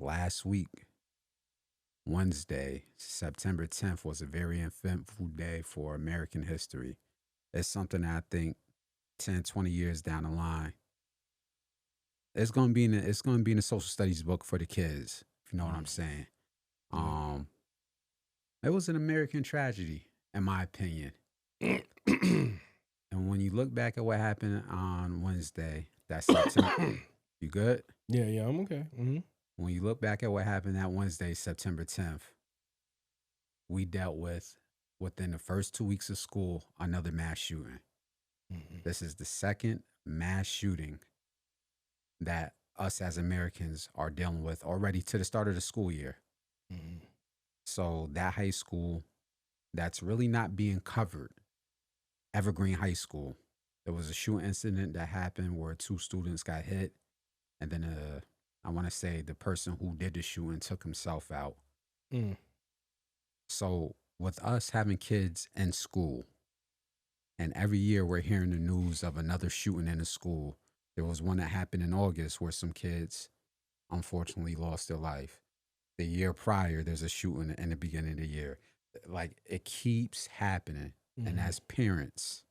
last week, Wednesday, September 10th, was a very eventful day for American history. It's something that I think 10, 20 years down the line, it's gonna be in the social studies book for the kids, if you know what I'm Mm, saying. yeah. Um, it was an American tragedy, in my opinion. Yeah, And when you look back at what happened on Wednesday, that September, you good? yeah, I'm okay. When you look back at what happened that Wednesday, September 10th, we dealt with within the first 2 weeks of school another mass shooting. Hmm. This is the second mass shooting that us as Americans are dealing with already to the start of the school year. Hmm. So that high school that's really not being covered, Evergreen High School. There was a shooting incident that happened where two students got hit, and then I want to say the person who did the shooting took himself out. Mm. So with us having kids in school, and every year we're hearing the news of another shooting in a school. There was one that happened in August where some kids unfortunately lost their life. The year prior, there's a shooting in the beginning of the year. Like it keeps happening. And Hmm. as parents,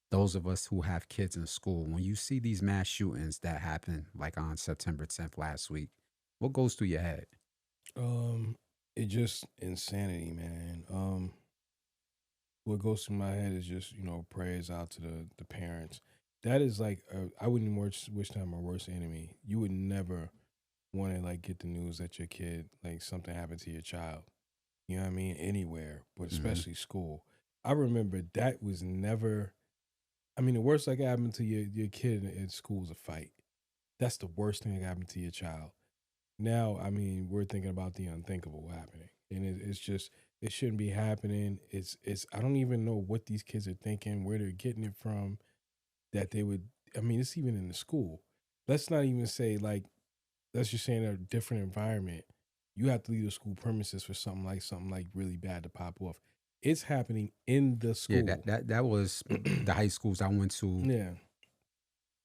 those of us who have kids in school, when you see these mass shootings that happen, like on September 10th last week, what goes through your head? Um, it just insanity, man. What goes through my head is just prayers out to the parents. That is like I wouldn't wish them our worst enemy. You would never want to like get the news that your kid like something happened to your child. You know what I mean? Anywhere, but Hmm. especially school. I remember that was never. I mean, the worst that could happen to your kid in school is a fight. That's the worst thing that happened to your child. Now, I mean, we're thinking about the unthinkable happening, and it's just it shouldn't be happening. It's I don't even know what these kids are thinking, where they're getting it from. That they would. I mean, it's even in the school. Let's not even say like let's just say in a different environment. You have to leave the school premises for something like really bad to pop off. It's happening in the Yeah, that, school. that that was the high schools I went to.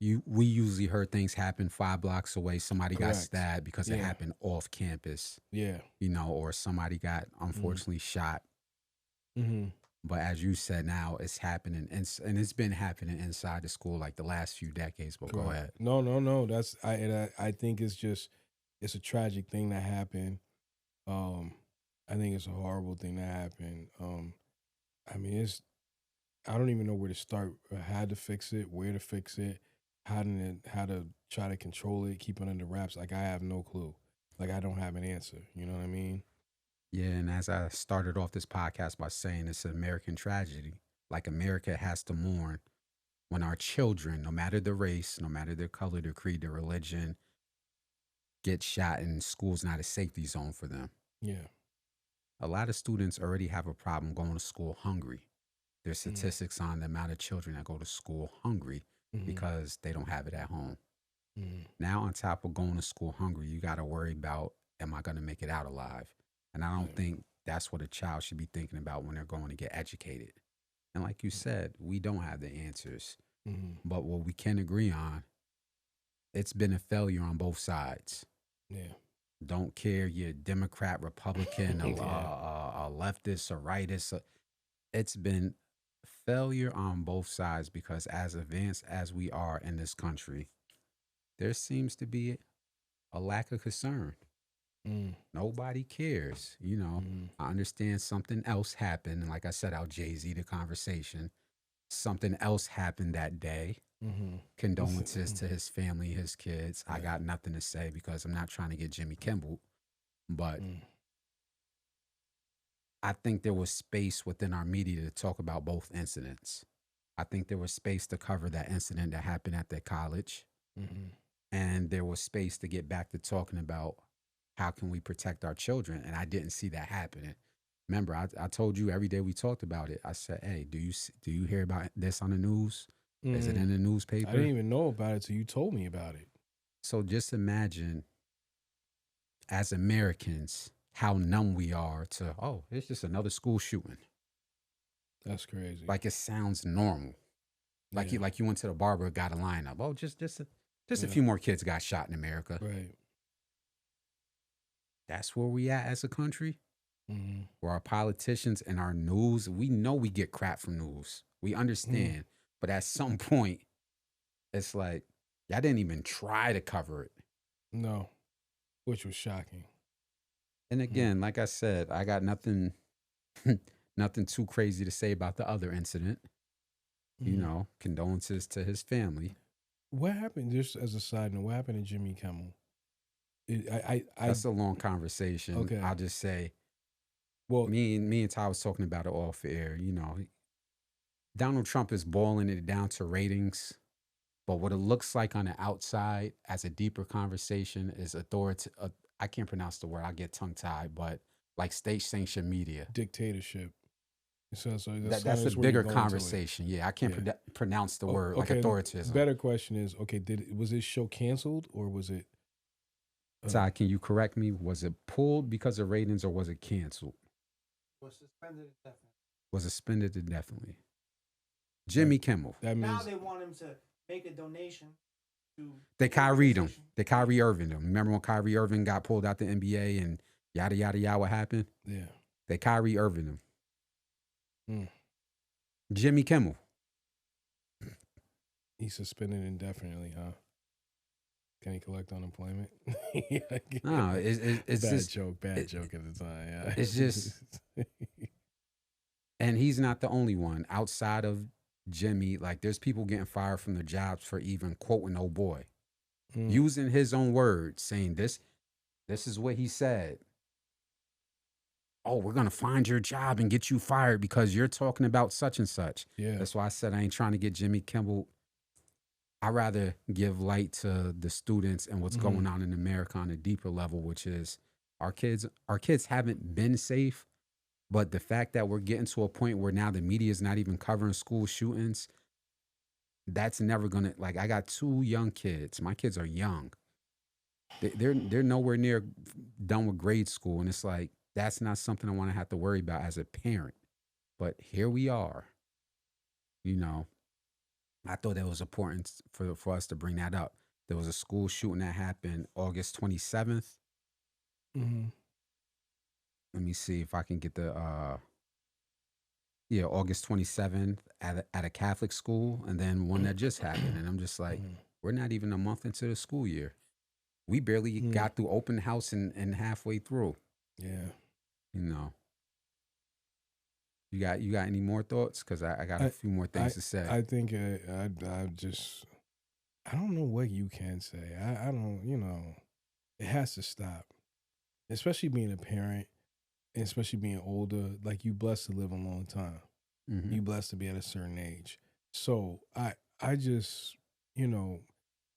Yeah, We usually heard things happen 5 blocks away. Somebody got correct. stabbed because it Yeah, happened off campus, yeah. or somebody got Mm-hmm. unfortunately shot. Mm-hmm. But as you said, now it's happening, and it's been happening inside the school like the last few decades. But go Correct. ahead. No, no, no. I think it's just it's a tragic thing that happened. Um, I think it's a horrible thing that happened. I mean, it's I don't even know where to start, or how to fix it, where to fix it, how to try to control it, keep it under wraps. Like I have no clue. Like I don't have an answer. You know what I mean? Yeah, and as I started off this podcast by saying it's an American tragedy, like America has to mourn when our children, no matter the race, no matter their color, their creed, their religion, get shot and school's not a safety zone for them. Yeah. A lot of students already have a problem going to school hungry. There's Mm-hmm. statistics on the amount of children that go to school hungry Mm-hmm. because they don't have it at home. Mm-hmm. Now, on top of going to school hungry, you got to worry about, am I going to make it out alive? And I don't Yeah. think that's what a child should be thinking about when they're going to get educated. And like you said, we don't have the answers. Mm-hmm. But what we can agree on, it's been a failure on both sides. Yeah. Don't care you're Democrat, Republican, Yeah. a leftist, a rightist. It's been failure on both sides because as advanced as we are in this country, there seems to be a lack of concern. Mm-hmm. Nobody cares. Mm-hmm. I understand something else happened. And like I said, I'll Jay Z the conversation. Something else happened that day. Mm-hmm. Condolences to his family, his kids. I Right. got nothing to say because I'm not trying to get Jimmy Kimmel. But Mm. I think there was space within our media to talk about both incidents. I think there was space to cover that incident that happened at the college, Mm-hmm. and there was space to get back to talking about how can we protect our children. And I didn't see that happening. Remember, I told you every day we talked about it. I said, "Hey, do you hear about this on the news? Is it Mm-hmm. in the I didn't newspaper?" even know about it till you told me about it. So just imagine, as Americans, how numb we are to, oh, it's just another school shooting. That's crazy. Like it sounds normal. Like Yeah. you went to the barber, got a lineup. Oh, just a Yeah. few more kids got shot in America. Right. That's where we at as a country. Mhm. Where our politicians and our news, we know we get crap from news. We Mhm. understand. But at some point, it's like, y'all didn't even try to cover it. No, which was shocking. And Mm. again, like I said, I got nothing nothing too crazy to say about the other incident. Mhm. Condolences to his family. What happened? Just as a side note, what happened to Jimmy Kimmel? I That's a long conversation. okay. I'll just say Well, me and Ty was talking about it off air. Donald Trump is boiling it down to ratings, but what it looks like on the outside as a deeper conversation is authority. I can't pronounce the word. I get tongue tied, but like state sanctioned media. dictatorship. So that's That kind of that's a that's where you're bigger going to it. conversation. Yeah, I can't Yeah. pronounce the Oh, word like okay. And authoritism. better question is, okay, was this show canceled or was it? Uh, Ty, can you correct me? Was it pulled because of ratings or was it canceled? Was suspended indefinitely. Was it suspended indefinitely? that Jimmy Kimmel. that Now means they want him to make a donation to They an Kyrie him. organization. They Right. Kyrie Irving him. Remember when Kyrie Irving got pulled out the NBA and yada yada yada what happened? yeah. They Kyrie Irving him. Mm. Jimmy Kimmel. He's suspended indefinitely, huh? Can he collect unemployment? Yeah, No, it's bad just joke, bad it, joke at the time. it's just, Yeah. and he's not the only one outside of Jimmy. Like there's people getting fired from their jobs for even quoting "oh boy," Mm. using his own words, saying this. This is what he said. Oh, we're gonna find your job and get you fired because you're talking about such and such. Yeah. That's why I said I ain't trying to get Jimmy Kimmel. I rather give light to the students and what's Hmm. going on in America on a deeper level, which is our kids. Our kids haven't been safe, but the fact that we're getting to a point where now the media is not even covering school shootings, that's never gonna like. I got two young kids. My kids are young. They're nowhere near done with grade school, and it's like that's not something I want to have to worry about as a parent. But here we are. You know, I thought that was important for us to bring that up. There was a school shooting that happened August 27th. Hmm. Let me see if I can get the yeah, August 27th at a Catholic school, and then one that just happened. And I'm just like, we're not even a month into the school year. We barely Mm. got through open house and halfway through. Yeah. You know, you got any more thoughts? Because I got a I few more I things to say. I think I just I don't know what you can say. I don't, it has to stop. Especially being a parent, and especially being older, like you blessed to live a long time. Hmm. You blessed to be at a certain age. So I just, you know,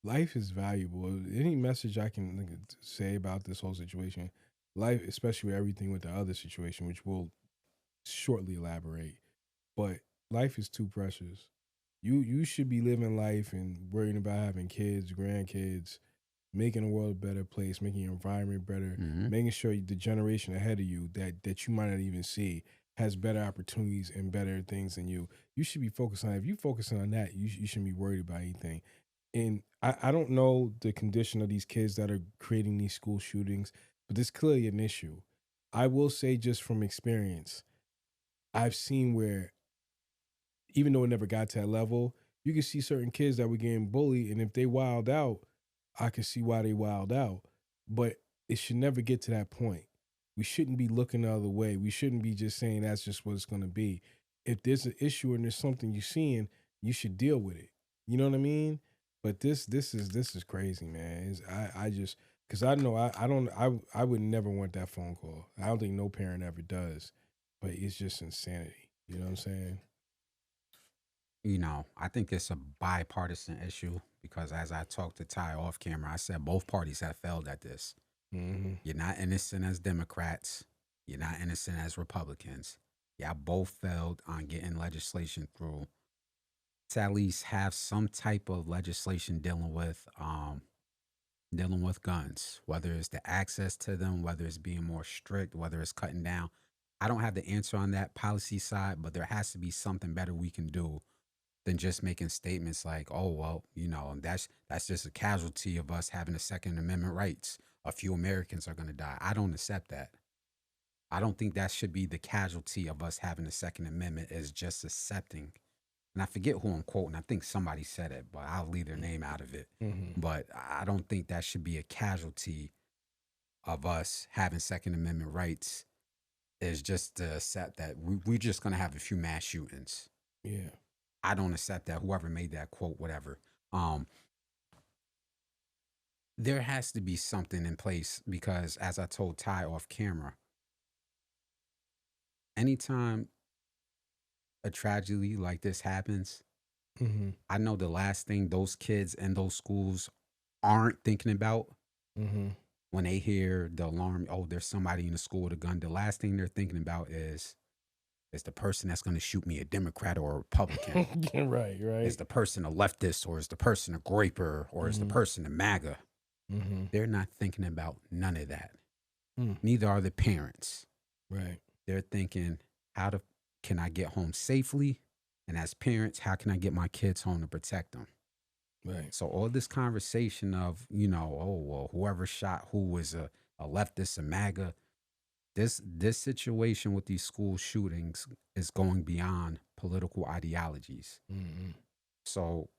life is valuable. Any message I can say about this whole situation, life, especially with everything with the other situation, which we'll shortly elaborate, but life is too precious. You should be living life and worrying about having kids, grandkids, making the world a better place, making your environment better, Hmm. making sure the generation ahead of you that you might not even see has better opportunities and better things than you. You should be focused on. If you focusing on that, you shouldn't be worried about anything. And I don't know the condition of these kids that are creating these school shootings, but there's clearly an issue. I will say just from experience, I've seen where even though it never got to that level, you can see certain kids that were getting bullied, and if they wild out, I can see why they wild out. But it should never get to that point. We shouldn't be looking the other way. We shouldn't be just saying that's just what it's going to be. If there's an issue and there's something you're seeing, you should deal with it. You know what I mean? But this is crazy, man. I just because I know I don't I would never want that phone call. I don't think no parent ever does. But it's just insanity. You know what I'm saying? I think it's a bipartisan issue because as I talked to Ty off camera, I said both parties have failed at this. Hmm. You're not innocent as Democrats. You're not innocent as Republicans. Y'all both failed on getting legislation through to at least have some type of legislation dealing with guns, whether it's the access to them, whether it's being more strict, whether it's cutting down. I don't have the answer on that policy side, but there has to be something better we can do than just making statements like, "Oh well, that's just a casualty of us having a Second Amendment rights. a few Americans are going to die. I don't accept that. I don't think that should be the casualty of us having a Second Amendment, is just accepting. And I forget who I'm quoting. I think somebody said it, but I'll leave their name out of it. Mm-hmm. But I don't think that should be a casualty of us having Second Amendment rights, is just to accept that we're just going to have a few mass shootings. Yeah. I don't accept that. Whoever made that quote, whatever. There has to be something in place because, as I told Ty off camera, anytime a tragedy like this happens, Mm-hmm. I know the last thing those kids in those schools aren't thinking about Mm-hmm. when they hear the alarm, oh, there's somebody in the school with a gun. The last thing they're thinking about is the person that's going to shoot me a Democrat or a Republican? Right. Is the person a leftist, or is the person a graper, or is the Mhm. person a MAGA? Mm-hmm. They're not thinking about none of that. Mm. Neither are the parents. Right. They're thinking, can I get home safely? And as parents, how can I get my kids home to protect them? Right. So all this conversation of, oh, well, whoever shot who was a leftist, a MAGA, this situation with these school shootings is going beyond political ideologies. Mm-hmm. So,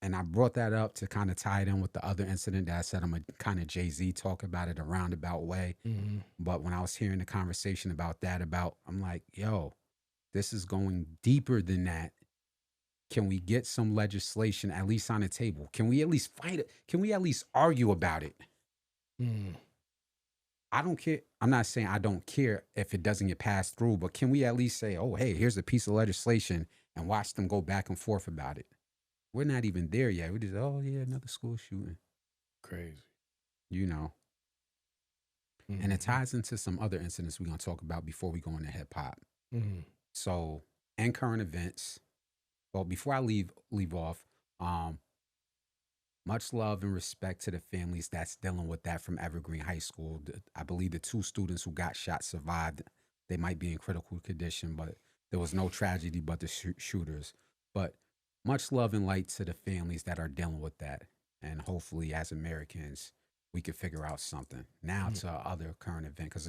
and I brought that up to kind of tie it in with the other incident that I said I'm a kind of Jay-Z talk about it a roundabout way. Mm-hmm. But when I was hearing the conversation about that, I'm like, yo, this is going deeper than that. Can we get some legislation at least on the table? Can we at least fight it? Can we at least argue about it? Mm. I don't care. I'm not saying I don't care if it doesn't get passed through, but can we at least say, oh, hey, here's a piece of legislation, and watch them go back and forth about it? We're not even there yet. We're just, oh, yeah, another school shooting. Crazy. And it ties into some other incidents we're going to talk about before we go into hip hop. Mm-hmm. So, and current events. Well, before I leave off, much love and respect to the families that's dealing with that from Evergreen High School. I believe the 2 students who got shot survived. They might be in critical condition, but there was no tragedy but the shooters. But much love and light to the families that are dealing with that. And hopefully, as Americans, we can figure out something. Now to other current event, because